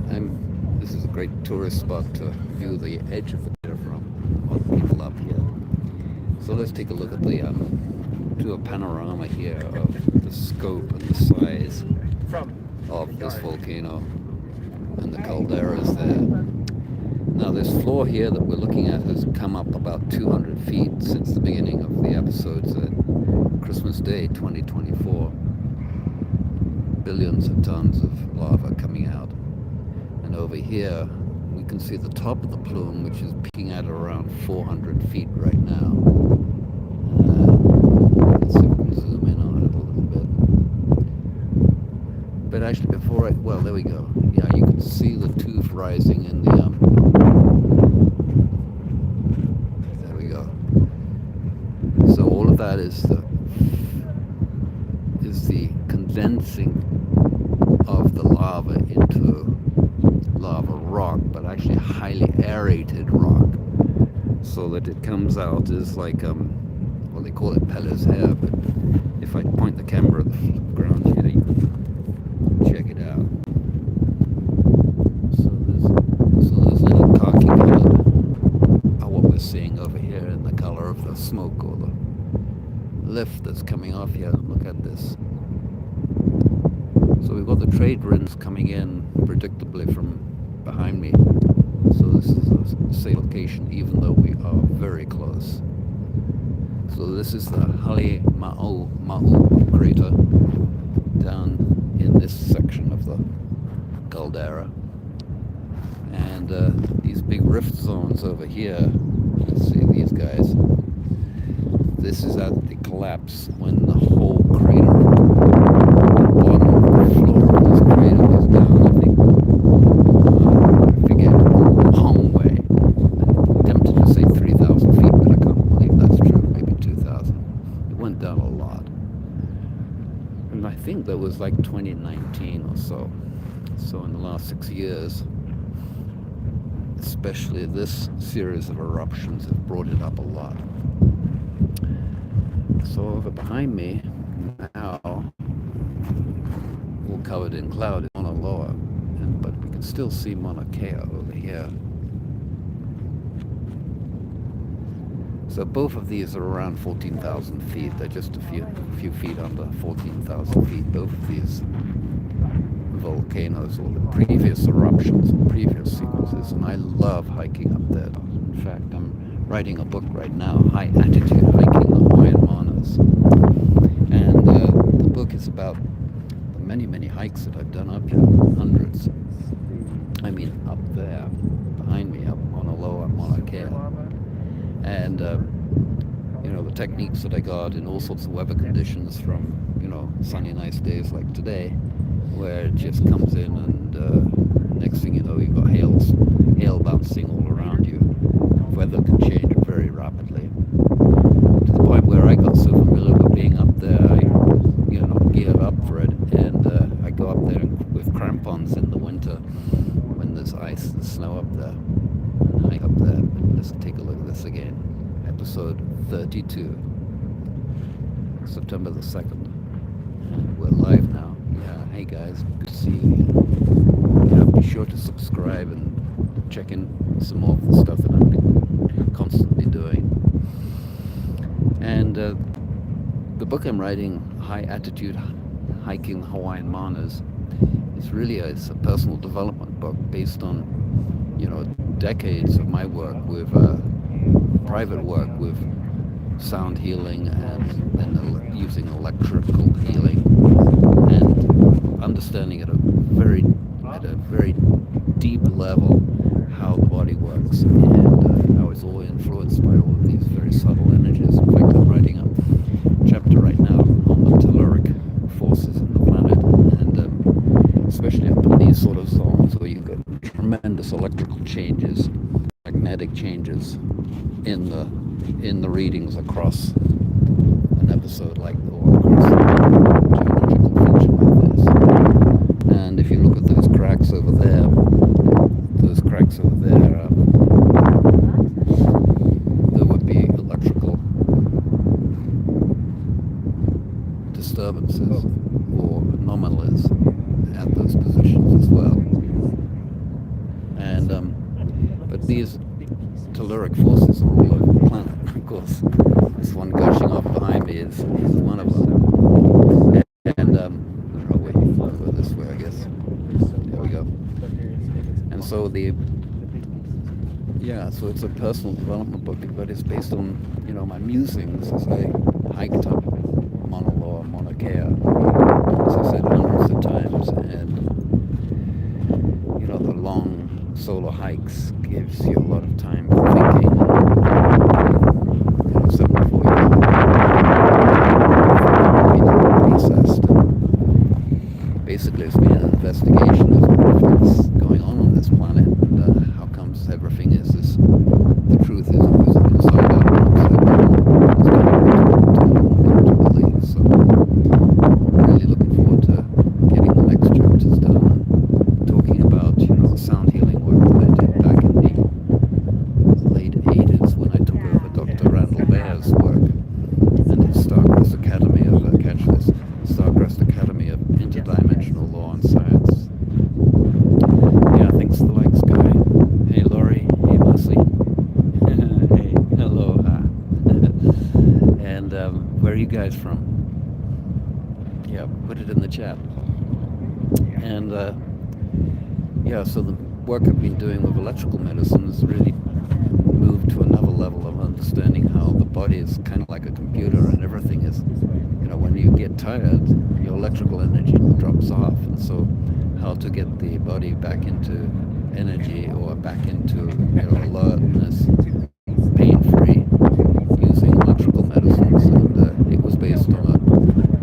and this is a great tourist spot to view the edge of the crater from, all the people up here. So let's take a look at the do a panorama here of the scope and the size of this volcano and the calderas there. Now this floor here that we're looking at has come up about 200 feet since the beginning of the episodes at Christmas Day 2024. Billions of tons of lava coming out. And over here we can see the top of the plume, which is peaking at around 400 feet right now. Let's see if we can zoom in on it a little bit. But actually before well, there we go. Yeah, you can see the tooth rising in the there we go. So all of that is the condensing of the lava into lava rock, but actually highly aerated rock, so that it comes out as like well, they call it Pelle's hair, but if I point the camera at the ground here, you can check it out. So there's little khaki colored what we're seeing over here in the color of the smoke or the lift that's coming off here. Look at this. So we've got the trade winds coming in predictably from behind me. So this is a safe location, even though we are very close. So this is the Ma'u crater down in this section of the caldera. And these big rift zones over here, let's see these guys. This is at the collapse when the whole crater, the bottom of the floor of this crater goes down, I think, I forget, a long way. I'm tempted to say 3,000 feet, but I can't believe that's true, maybe 2,000. It went down a lot. And I think that was like 2019 or so. So in the last 6 years, especially this series of eruptions have brought it up a lot. So over behind me now, all covered in cloud, is Mauna Loa, but we can still see Mauna Kea over here. So both of these are around 14,000 feet. They're just a few feet under 14,000 feet. Both of these volcanoes, or the previous eruptions and previous sequences, and I love hiking up there. In fact, I'm writing a book right now, High Altitude Hiking the Hawaiian Manas, and the book is about the many hikes that I've done up here, hundreds. I mean, up there, behind me, up Mauna Loa, Mauna Kea, and the techniques that I got in all sorts of weather conditions, from sunny, nice days like today, where it just comes in and next thing you know, you've got hail bouncing all around you. Weather can change very rapidly, to the point where I got so familiar with being up there, I geared up for it, and I go up there with crampons in the winter when there's ice and snow up there, and hike up there. But let's take a look at this again. Episode 32, September the 2nd, and we're live now. Yeah, hey guys, good to see you. Be sure to subscribe and check in some more of the stuff that I've been constantly doing. And the book I'm writing, High Altitude Hiking the Hawaiian Manas, is really it's a personal development book based on decades of my work with private work with sound healing and using electrical healing, and understanding at a very deep level how the body works, and I was all influenced by all of these very subtle energies. In fact, I'm writing a chapter right now on the telluric forces in the planet, and especially up in these sort of zones where you've got tremendous electrical changes, magnetic changes in the readings across an episode like or across a geological feature like this. And if you look at those cracks over there, there would be electrical disturbances or anomalies at those positions as well. telluric forces are all over the planet. Of course, this one gushing off behind me is one of them. And where are we? We'll go this way, I guess. There we go. And so so it's a personal development book, but it's based on, my musings as I hiked up Mauna Loa, Mauna Kea, as I said, hundreds of times. And, the long solo hikes gives you a lot of time for thinking. Something before you processed. Basically, it's been an investigation of what's going on this planet, and how comes everything is this. The truth is inside out, to believe. So, I'm really looking forward to getting the next chapters done, talking about the sound healing work that I did back in the late 80s when I took over Dr. Randall Bear's work and his Starcross Academy of Starcross Academy of Interdimensional Law and Science. Yeah, thanks for the likes, guy. Hey, Laurie. Hey, Mercy. Hey, aloha. And where are you guys from? Yeah, put it in the chat. And so the work I've been doing with electrical medicine has really moved to another level of understanding how the body is kind of like a computer, and everything is, when you get tired, your electrical energy drops off, and so how to get the body back into energy or back into alertness, pain-free, using electrical medicines. And it was based on a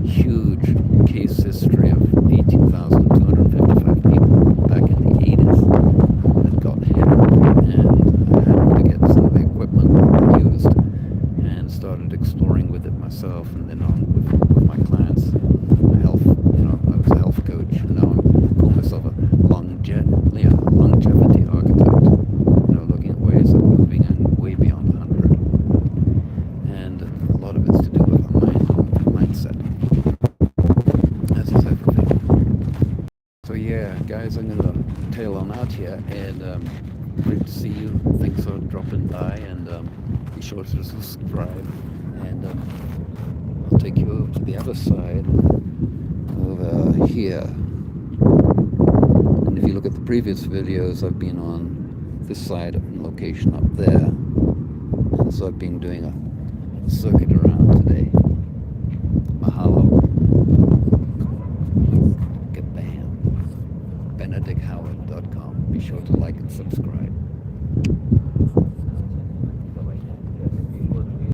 huge case history of 18,255 people back in the 80s that got hit, and I happened to get some of the equipment used and started exploring with it myself, and then on with my clients. Health, I was a health coach, and now I call myself a longevity architect, looking at ways of moving and way beyond 100. And a lot of it's to do with our mind and mindset, as is everything. So yeah, guys, I'm going to tail on out here, and great to see you. Thanks for dropping by, and be sure to subscribe, and I'll take you over to the other side, over here. And if you look at the previous videos, I've been on this side and location up there, and so I've been doing a circuit around today. Mahalo. Kabam. BenedickHoward.com. Be sure to like and subscribe.